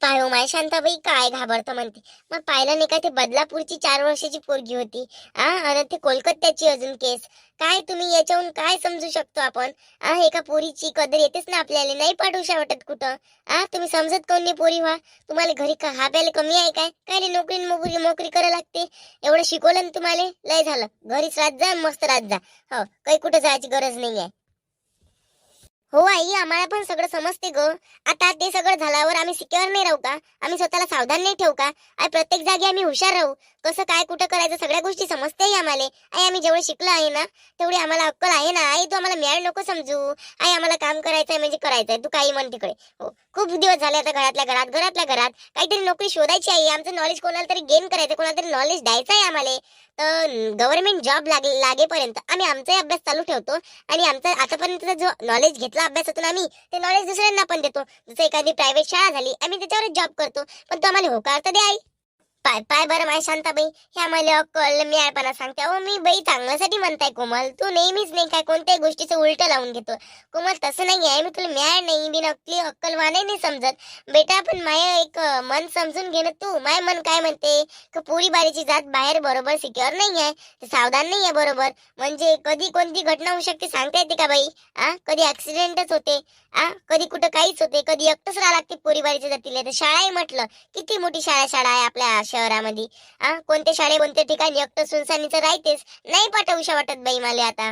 पाय माय शांताबाई काय घाबरतं म्हणते. मग पाहिलं नाही का ते बदलापूरची 4 वर्षाची पोरगी होती आणि ते कोलकात्याची अजून केस. काय तुम्ही याच्याहून काय समजू शकतो आपण? एका पोरीची कदर येतेच ना आपल्याला, नाही पाठवू वाटत कुठं. तुम्ही समजत कोण नाही पोरी व्हा. तुम्हाला घरी हा प्यायला कमी आहे काय? काय नोकरी नोकरी नोकरी करायला लागते. एवढं शिकवलं ना तुम्हाला, लय झालं. घरीच राहत जा, मस्त राहत जा. हो, काही कुठं जायची गरज नाहीये. हो आई, आम्हाला पण सगळं समजते ग. आता ते सगळं झाल्यावर आम्ही सिक्युअर नाही राहू का? आम्ही स्वतःला सावधान नाही ठेवू का? आई, प्रत्येक जागी आम्ही हुशार राहू. कसं काय कुठं करायचं सगळ्या गोष्टी समजते आम्हाला. आई, आम्ही जेवढं शिकलो आहे ना तेवढी आम्हाला अक्कल आहे ना. आई, तू आम्हाला मिळायला नको समजू. आई, आम्हाला काम करायचंय म्हणजे करायचंय, तू काही म्हण तिकडे. हो, खूप दिवस झाले आता घरातल्या घरात काहीतरी नोकरी शोधायची आहे. आमचं नॉलेज कोणाला तरी गेन करायचं, कोणाला तरी नॉलेज द्यायचं आहे आम्हाला. तर गव्हर्नमेंट जॉब लागेपर्यंत आम्ही आमचाही अभ्यास चालू ठेवतो आणि आमचा आतापर्यंतचा जो नॉलेज घेतला अभ्यासातून आम्ही ते नॉलेज दुसऱ्यांना पण देतो. जसं एखादी प्रायव्हेट शाळा झाली, आम्ही त्याच्यावरच जॉब करतो. पण तो आम्हाला होकार तर द्या आई. पाय पाय बरं माय शांताबाई, ह्या मला अक्कल म्याळपणा सांगते. अहो मी बाई चांगल्यासाठी म्हणताय कोमल, तू नेहमीच नाही काय कोणत्याही गोष्टीचं उलट लावून घेतो. कोमल तसं नाही आहे, मी तुला म्याळ नाही बिन अक्कली अक्कलवानही नाही समजत बेटा. पण माय एक मन समजून घे ना तू. माय मन काय म्हणते का पोरी बारीची जात बाहेर बरोबर सिक्युअर नाही आहे, सावधान नाही आहे बरोबर. म्हणजे कधी कोणती घटना होऊ शकते सांगता येते का बाई? कधी ऍक्सिडेंटच होते, कधी कुठं काहीच होते, कधी एकटंच राहा लागते पोरी बारीच्या जातीला. तर शाळाही म्हटलं किती मोठी शाळा आहे आपल्या शहरामध्ये. कोणत्या शाळे कोणत्या ठिकाणी एकटं सुनसानीचं राहतेच, नाही पाठवूशा वाटत बाई मला आता.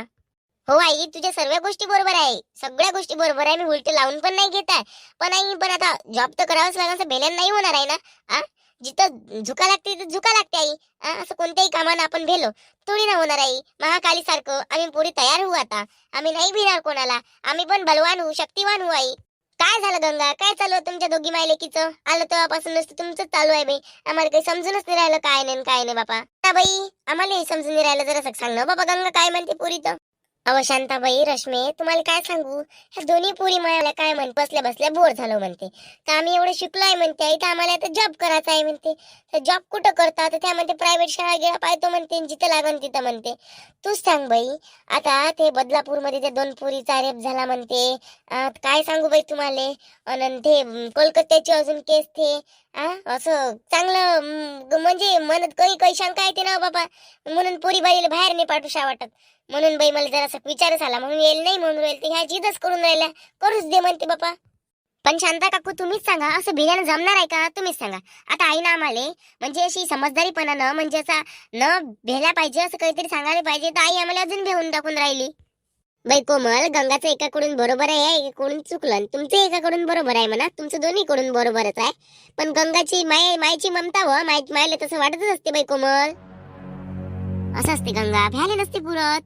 हो आई, तुझ्या सर्व गोष्टी बरोबर आहे, सगळ्या गोष्टी बरोबर आहे. मी उलटे लावून पण नाही घेत आहे. पण आई, पण आता जॉब तर करावंच लागणार, बेल्यान नाही होणार आहे ना. जिथं झुका लागते तिथं झुका लागते आई. असं कोणत्याही कामानं आपण भेलो थोडी ना होणार आई. महाकाली सारखं आम्ही पुरी तयार होऊ आता. आम्ही नाही भिणार कोणाला. आम्ही पण बलवान होऊ, शक्तिवान होऊ आई. काय झालं गंगा, काय चालू आहे तुमच्या दोघी मायलेकीचं? आलं तेव्हापासून नुसतं तुमचंच चालू आहे बाई. आम्हाला काही समजूनच नाही राहिलं काय नाही काय नाही बापा. बाई, आम्हाला समजून नाही राहिलं, जरा सांग ना बाबा गंगा काय म्हणते पुरी तर. अहो शांताबाई, रश्मी, तुम्हाला काय सांगू, ह्या दोन्ही पोरी मला काय म्हण बसल्या बसल्या बोर झालो म्हणते. तर आम्ही एवढं शिकलोय म्हणते आई, तर आम्हाला आता जॉब करायचा आहे म्हणते. तर जॉब कुठं करता? तर त्या म्हणते प्रायव्हेट शाळा गेला पाहतो म्हणते, जिथं लागन तिथं म्हणते. तूच सांग बाई, आता ते बदलापूरमध्ये त्या 2 पोरीचा रेप झाला म्हणते. काय सांगू बाई तुम्हाला. आणि ते कोलकात्याची अजून केस ते असं चांगलं म्हणजे म्हणत काही काही शंका येते ना बाबा. म्हणून पोरी बाईला बाहेर नाही पाठवू वाटत. म्हणून बाई मला जरासा विचारच आला, म्हणून येईल नाही म्हणून राहील. ह्या जिदच करून राहिल्या, करूच दे म्हणते बापा. पण शांता काकू तुम्हीच सांगा, असं भिल्यानं जमणार आहे का? तुम्हीच सांगा. आता आई ना आम्हाला म्हणजे अशी समजदारीपणानं म्हणजे असा न भेला पाहिजे असं काहीतरी सांगायला पाहिजे. तर आई आम्हाला अजून भेऊन टाकून राहिली. बाई कोमल, गंगाचं एकाकडून बरोबर आहे, एकाकडून चुकलं. तुमचं एकाकडून बरोबर आहे म्हणा, तुमचं दोन्हीकडून बरोबरच आहे. पण गंगाची मायची ममता व मायला तसं वाटतच असते बाई कोमल. असं असते गंगा, भ्याले नसते पुरत.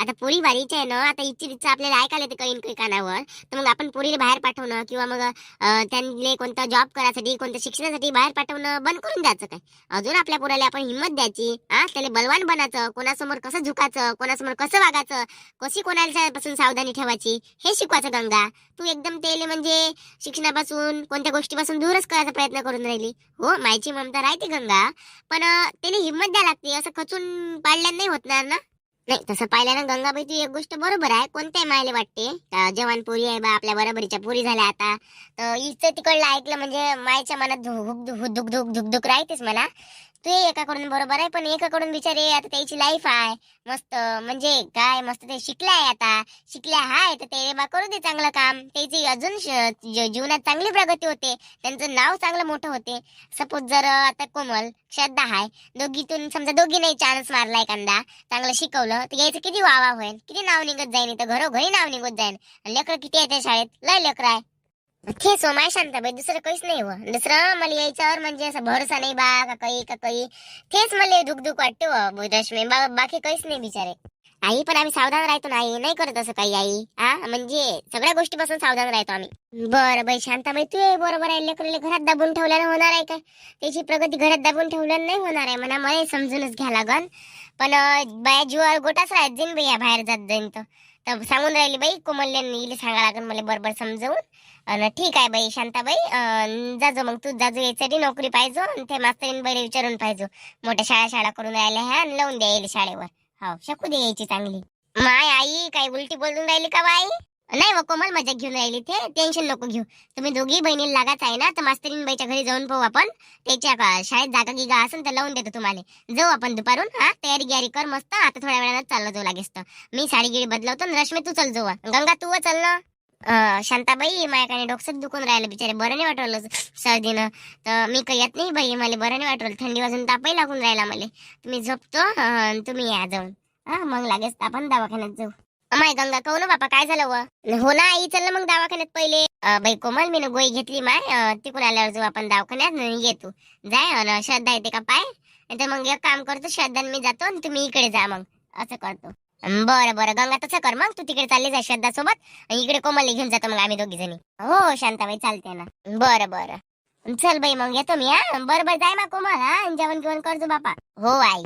आता पोरी बारीची आहे ना, आता इच्छित आपल्याला ऐकायला येते काही कानावर. तर मग आपण पोरीला बाहेर पाठवणं किंवा मग त्यांना कोणता जॉब करायसाठी कोणत्या शिक्षणासाठी बाहेर पाठवणं बंद करून द्यायचं काय? अजून आपल्या पोराला आपण हिंमत द्यायची. त्याला बलवान बनायचं, कोणासमोर कसं झुकायचं, कोणासमोर कसं वागायचं, कशी कोणाच्या पासून सावधानी ठेवायची हे शिकवायचं. गंगा, तू एकदम तेले म्हणजे शिक्षणापासून कोणत्या गोष्टीपासून दूरच करायचा प्रयत्न करून राहिली. हो, मायची ममता राहते गंगा, पण त्याला हिंमत द्या लागते. असं खचून पाळल्यानं नाही होतणार ना. नाही, तसं पाहिल्यानं गंगाबाई तू एक गोष्ट बरोबर आहे. कोणत्याही मायला वाटते जवान पोरी आहे बा आपल्या बरोबरीच्या पोरी झाल्या आता, तर इथं तिकडलं ऐकलं म्हणजे मायच्या मनात धुक धुक धुक धुक राहतेच म्हणा. तू एकाकडून बरोबर आहे, पण एकाकडून बिचारे आता त्याची लाईफ आहे मस्त, म्हणजे काय मस्त ते शिकलाय, आता शिकल्या हाय तर ते बा करू दे चांगलं काम. त्याची अजून जीवनात चांगली प्रगती होते, त्यांचं नाव चांगलं मोठं होते. सपोज जर आता कोमल श्रद्धा हाय, दोघीतून समजा दोघी नाही चान्स मारला एखादा, चांगलं शिकवलं तर यायचं किती वावा होईल, किती नाव निघत जाईन, तर घरोघरी नाव निघत जाईन. लेकर किती येते शाळेत, लय लेकर आहे. तेच हो माय शांताबाई, दुसरं काहीच नाही हो. दुसरं मला यायच्यावर म्हणजे असं भरोसा नाही बा का काही. तेच मला दुख वाटते हो रश्मी, बाकी काहीच नाही बिचारे. आई, पण आम्ही सावधान राहतो नाही करत असं काही आई. म्हणजे सगळ्या गोष्टीपासून सावधान राहतो आम्ही. बरं बाई शांताबाई, तू बरोबर आहे. लेकरले घरात दाबून ठेवल्यानं होणार आहे का? त्याची प्रगती घरात दाबून ठेवल्यानं नाही होणार आहे म्हणा. मला समजूनच घ्या लागन. पण बाया जीवावर गोटाच राहत जाईन बाई बाहेर जात जाईन तर सांगून राहिली बाई कोमल्याने सांगा लागन मला बरोबर समजवून. ठीक आहे बाई शांताबाई, जाजो मग तू जाजो यासाठी नोकरी पाहिजो. आणि ते मास्तरीन बाईला विचारून पाहिजो, मोठ्या शाळा करून राहिल्या ह्या आणि लावून द्या शाळेवर. हो, शकू दे यायची चांगली. माय आई, काही उलटी बोलून राहिली का बाई? नाही व कोमल मजाक घेऊन राहिली ते टेन्शन नको घेऊ. तुम्ही दोघी बहिणी लागाच आहे ना, तर मास्तरीन बाईच्या घरी जाऊन पाहू आपण. त्याच्या शाळेत जागा गिगा असेल तर लावून देतो तुम्हाला. जाऊ आपण दुपारून. हा तयारी गियारी कर मस्त. आता थोड्या वेळानं चाललो जाऊ लागेस तर. मी साडी गिडी बदलवतो आणि रश्मी तू चल जाऊ. गंगा तू चल ना. शांताबाई माझ्याकडे डोकं दुखून राहिलं बिचारे, बरं नाही वाटवलं सर्दीनं. तर मी काही येत नाही बाई, मला बरं नाही वाटवलं. थंडी वाजून तापही लागून राहिला मला. तुम्ही झोपतो तुम्ही या जाऊन. हा मग लागेच आपण दवाखान्यात जाऊ. माय गंगा कहू ना बापा काय झालं व. हो ना आई चल मग दवाखान्यात पहिले. बाई कोमल मी गोळी घेतली माय, तिकडून आल्यावर जाऊ आपण दवाखान्यात. येतो जाय. श्रद्धा येते का पाय. तर मग एक काम करतो, श्रद्धा मी जातो आणि तुम्ही इकडे जा मग. असं करतो. बरं बरं गंगा तसं कर मग. तू तिकडे चालली जा श्रद्धा सोबत, इकडे कोमलला घेऊन जातो मग आम्ही दोघी जणी. हो शांताबाई चालते ना. बरं बरं चल बाई मग येतो मी. हा बरं बरं जाय मा कोमल. हा जेवण घेऊन करतो बापा. हो आई.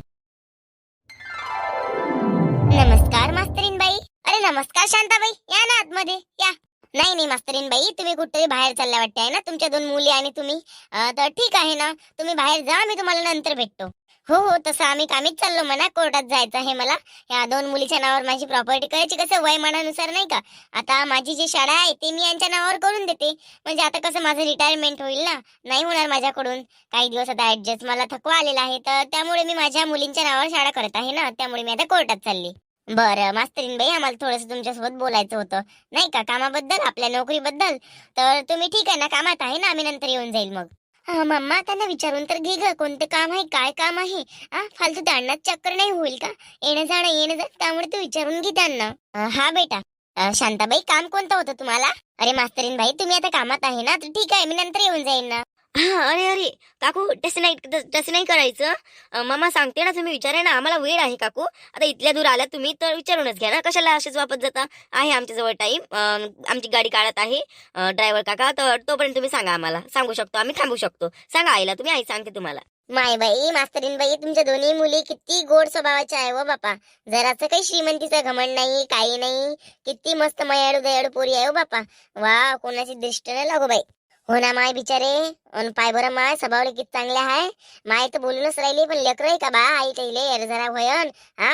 नमस्कार मास्तरीन बाई. अरे नमस्कार शांताबाई, या ना आतमध्ये या. नाही नाही मास्तरीन बाई, तुम्ही कुठेतरी बाहेर चालल्या वाटते आहे ना, तुमच्या 2 मुली आणि तुम्ही. तर ठीक आहे ना, तुम्ही बाहेर जा, मी तुम्हाला नंतर भेटतो. हो हो तसं आम्ही कामीच चाललो म्हणा, कोर्टात जायचं आहे मला. या 2 मुलीच्या नावावर माझी प्रॉपर्टी करायची, कसं वयमानानुसार नाही का. आता माझी जी शाळा आहे ती मी यांच्या नावावर करून देते. म्हणजे आता कसं माझं रिटायरमेंट होईल ना, नाही होणार माझ्याकडून काही दिवस आता ऍडजस्ट. मला थकवा आलेला आहे, तर त्यामुळे मी माझ्या मुलींच्या नावावर शाळा करत आहे ना, त्यामुळे मी आता कोर्टात चालली. बरं मास्तरीन बाई, आम्हाला थोडंसं तुमच्यासोबत बोलायचं होतं नाही का, कामाबद्दल, आपल्या नोकरीबद्दल. तर तुम्ही ठीक आहे ना, कामात आहे ना, आम्ही नंतर येऊन जाईल मग. हा मम्मा त्यांना विचारून तर घे ग, कोणतं काम आहे, काय काम आहे. फालतू त्यांनाच चक्कर नाही होईल का, येणं जाणं, त्यामुळे तू विचारून घे त्यांना. हा बेटा. शांताबाई काम कोणतं होतं तुम्हाला. अरे मास्तरीन बाई तुम्ही आता कामात आहे ना, तर ठीक आहे मी नंतर येऊन जाईन ना. अरे अरे काकू तसं नाही करायचं. मामा सांगते ना, तुम्ही विचारा ना, आम्हाला वेळ आहे काकू. आता इथल्या दूर आला तुम्ही तर विचारूनच घ्या ना, कशाला असेच वापस जाता. आहे आमच्याजवळ टाईम. आमची गाडी काढत आहे ड्रायव्हर काका, तर तोपर्यंत तुम्ही सांगा, आम्हाला सांगू शकतो, आम्ही थांबू शकतो. सांगा आईला तुम्ही, आई सांगते तुम्हाला. माय बाई मास्तरीन बाई, तुमच्या दोन्ही मुली किती गोड स्वभावाच्या आहे व बापा. जराचं काही श्रीमंतीचा घमंड नाही, काही नाही. किती मस्त मयाळू दयाळू पोरी आहे व बापा. वा कोणाची दृष्ट नाही लागो बाई. हो ना माय बिचारे. अन पाय बरं माय स्वभावले किती चांगले आहे. माय तर बोलूनच राहिली, पण लेकर आहे का बा आई त्याले जरा होयन.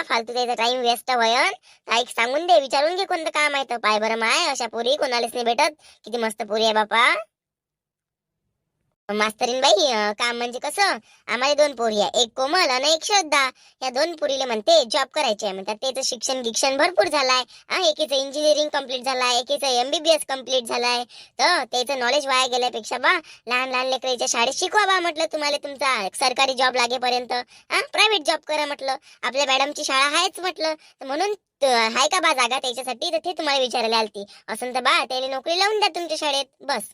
फालतू त्याचा टाइम वेस्ट होयन. आई सांगून दे, विचारून घे कोणतं काम आहे तर. पाय बरं माय अशा पोरी कोणालाच नाही भेटत. किती मस्त पोरी आहे बापा. मास्तरीन बाई काम म्हणजे कसं, आम्हाला 2 पोरी आहे, एक कोमल आणि एक श्रद्धा. या 2 पोरीले म्हणते जॉब करायचे आहे म्हणतात. त्याचं शिक्षण भरपूर झालाय. एकीचं इंजिनिअरिंग कम्प्लीट झालाय, एकीचं MBBS कम्प्लीट झालाय. तर त्याचं नॉलेज वाया गेल्यापेक्षा बा लहान लहान लेकरांच्या शाळेत शिकवा बा म्हटलं, तुम्हाला तुमचा सरकारी जॉब लागेपर्यंत. प्रायव्हेट जॉब करा म्हटलं, आपल्या मॅडमची शाळा आहेच म्हटलं. म्हणून हाय का बा जागा त्याच्यासाठी, तर ते तुम्हाला विचारायला आलती. असं तर बा त्याला नोकरी लावून द्या तुमच्या शाळेत बस.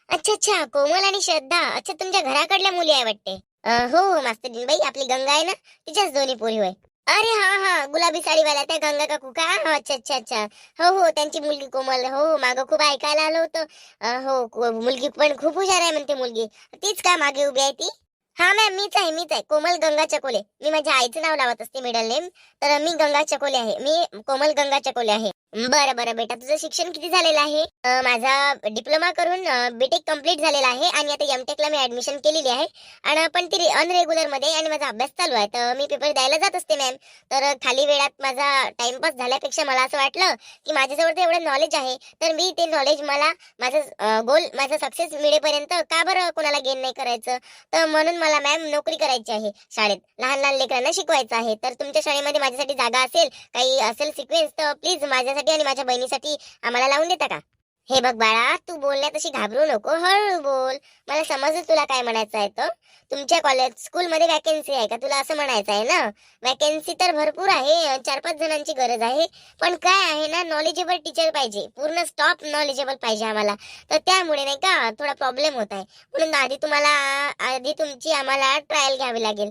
अच्छा अच्छा कोमल आणि श्रद्धा, अच्छा तुमच्या घराकडल्या मुली आहे वाटते. हो हो मास्तरीन बाई, आपली गंगा आहे ना, तिच्याच दोन्ही पोरी होय. अरे हा हा गुलाबी साडीवाला त्या गंगा काकू का. अच्छा अच्छा अच्छा. हो हो त्यांची मुलगी कोमल. हो मागं खूप ऐकायला आलं होतं. मुलगी पण खूप हुशार आहे म्हणते मुलगी. तीच का मागे उभी आहे ती. हा मॅम मीच आहे कोमल गंगा चकोले. मी माझ्या आईचं नाव लावत असते मिडल नेम. तर मी गंगा चकोले आहे, मी कोमल गंगा चकोले आहे. बरं बरं बेटा, तुझं शिक्षण किती झालेलं आहे. माझा डिप्लोमा करून बीटेक कम्प्लीट झालेला आहे आणि आता एमटेकला मी ऍडमिशन केलेली आहे. आणि पण ती अनरेग्युलर मध्ये आणि माझा अभ्यास चालू आहे, तर मी पेपर द्यायला जात असते मॅम. तर खाली वेळात माझा टाइमपास झाल्यापेक्षा मला असं वाटलं की माझ्याजवळ तर एवढं नॉलेज आहे, तर मी ते नॉलेज मला माझं गोल माझं सक्सेस मिळेपर्यंत का बरं कोणाला गेन नाही करायचं. तर म्हणून मला मॅम नोकरी करायची आहे, शाळेत लहान लहान लेकरांना शिकवायचं आहे. तर तुमच्या शाळेमध्ये माझ्यासाठी जागा असेल, काही असेल सिक्वेन्स, तर प्लीज माझ्यासाठी आणि माझ्या बहिणीसाठी आम्हाला लावून देता का. हे बघ बाळा, तू बोलण्यात तशी घाबरू नको, हळू बोल. मला समजलं तुला काय म्हणायचं आहे. तर तुमच्या कॉलेज स्कूलमध्ये वॅकन्सी आहे का, तुला असं म्हणायचं आहे ना. वॅकन्सी तर भरपूर आहे, 4-5 जणांची गरज आहे. पण काय आहे ना, नॉलेजेबल टीचर पाहिजे, पूर्ण स्टॉप नॉलेजेबल पाहिजे आम्हाला. तर त्यामुळे नाही का थोडा प्रॉब्लेम होत आहे. म्हणून आधी तुमची आम्हाला ट्रायल घ्यावी लागेल.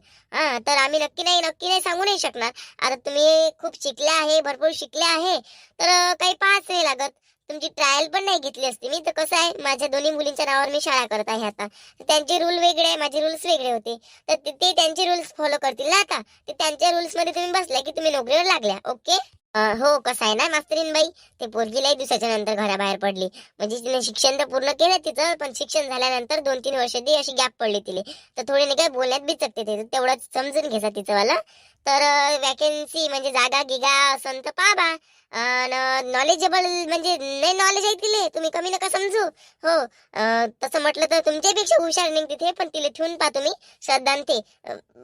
तर आम्ही नक्की नाही सांगू नाही शकणार. आता तुम्ही खूप शिकले आहे, भरपूर शिकले आहे, तर काही पाहाच नाही लागत. तुमची ट्रायल पण नाही घेतली असती मी. तर कसं आहे, माझ्या दोन्ही मुलींच्या नावावर मी शाळा करत आहे आता. त्यांचे रूल वेगळे आहे, माझे रूल्स वेगळे होते. तर ते त्यांचे रूल्स फॉलो करतील ना आता. ते त्यांच्या रूल्स मध्ये तुम्ही बसल्या की तुम्ही नोकरीवर लागल्या. ओके. हो कसं आहे ना मास्तरीन बाई, ते पोरगीलाही दिवसाच्या नंतर घराबाहेर पडली. म्हणजे तिने शिक्षण तर पूर्ण केलं तिचं, पण शिक्षण झाल्यानंतर 2-3 वर्ष ती अशी गॅप पडली तिले. तर थोडी नाही काय बोलण्यात बिचकते ते, तेवढंच समजून घ्यायचा तिचं वाला. तर वॅकन्सी म्हणजे जागा गिगा असन तर पहा बा. नॉलेजेबल म्हणजे नाही नॉलेज आहे तिले, तुम्ही कमी नका समजू. हो तसं म्हटलं तर तुमच्यापेक्षा हुशार नाही तिथे, पण तिला ठेवून पहा तुम्ही. श्रद्धा न ते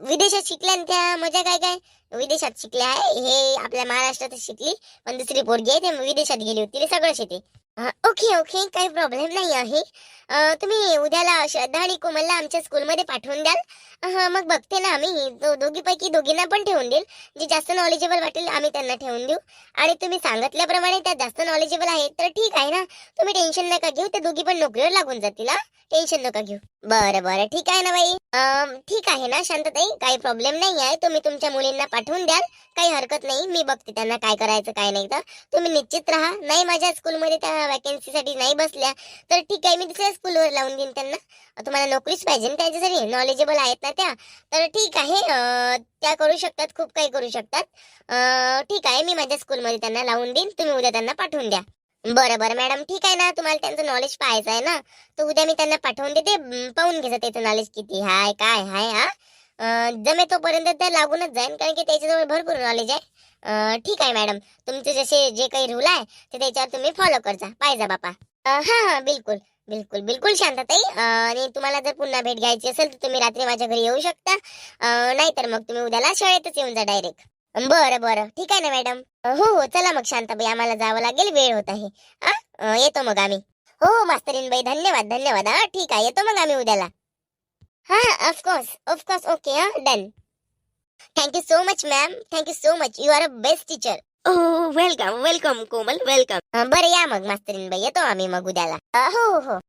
विदेशात शिकल्या न त्या मजा काय काय विदेशात शिकल्या आहे. हे आपल्या महाराष्ट्रात शिकली, पण दुसरी पोरगी आहे ते विदेशात गेली होती, तिला सगळं शेते. ओके ओके, काही प्रॉब्लेम नाही आहे. तुम्ही उद्याला श्रद्धा आणि कोमलला आमच्या स्कूलमध्ये पाठवून द्याल. मग बघते ना आम्ही दोघीपैकी दोघींना पण ठेवून देईल. जे जास्त नॉलेजेबल वाटेल आम्ही त्यांना ठेवून देऊ. आणि तुम्ही सांगितल्याप्रमाणे त्या जास्त नॉलेजेबल आहेत तर ठीक आहे ना, तुम्ही टेन्शन नका घेऊ. ते दोघी पण नोकरीवर लागून जातील. टेन्शन नका घेऊ. बरं बरं ठीक आहे ना बाई. ठीक आहे ना शांतताई, काही प्रॉब्लेम नाही आहे. तुम्ही तुमच्या मुलींना पाठवून द्याल, काही हरकत नाही. मी बघते त्यांना काय करायचं काय नाही. तर तुम्ही निश्चित राहा. नाही माझ्या स्कूलमध्ये त्या वॅकन्सीसाठी नाही बसल्या तर ठीक आहे, मी दुसऱ्या स्कूलवर लावून देईन त्यांना. तुम्हाला नोकरीच पाहिजे ना त्याच्यासाठी, नॉलेजेबल आहेत ना त्या, तर ठीक आहे. त्या करू शकतात, खूप काही करू शकतात. ठीक आहे, मी माझ्या स्कूलमध्ये त्यांना लावून देईन. तुम्ही उद्या त्यांना पाठवून द्या. बरं बरं मॅडम ठीक आहे ना. तुम्हाला त्यांचं नॉलेज पाहायचं आहे ना, तर उद्या मी त्यांना पाठवून देते. पाहून घ्यायचं त्याचं नॉलेज किती हाय काय हाय. जमे तोपर्यंत त्या लागूनच जाईल, कारण की त्याच्याजवळ भरपूर नॉलेज आहे. ठीक आहे मॅडम, तुमचे जसे जे काही रूल आहे ते त्याच्यावर तुम्ही फॉलो करजा पाहिजे बापा. हा बिलकुल बिलकुल बिलकुल शांतताई. आणि तुम्हाला जर पुन्हा भेट घ्यायची असेल तर तुम्ही रात्री माझ्या घरी येऊ शकता. नाहीतर मग तुम्ही उद्याला शाळेतच येऊन जा डायरेक्ट. बरं बरं ठीक आहे ना मॅडम. हो हो चला मग शांताबाई, आम्हाला जावं लागेल, वेळ होत आहे. येतो मग आम्ही. हो हो मास्तरीनबाई, धन्यवाद धन्यवाद. ठीक आहे, येतो मग आम्ही उद्याला. हा of course of course. Okay done. Thank you so much ma'am, thank you so much. You are a best teacher. Welcome welcome Komal welcome. बरं या मग मास्तरीनबाई, येतो आम्ही मग उद्याला. हो हो हो.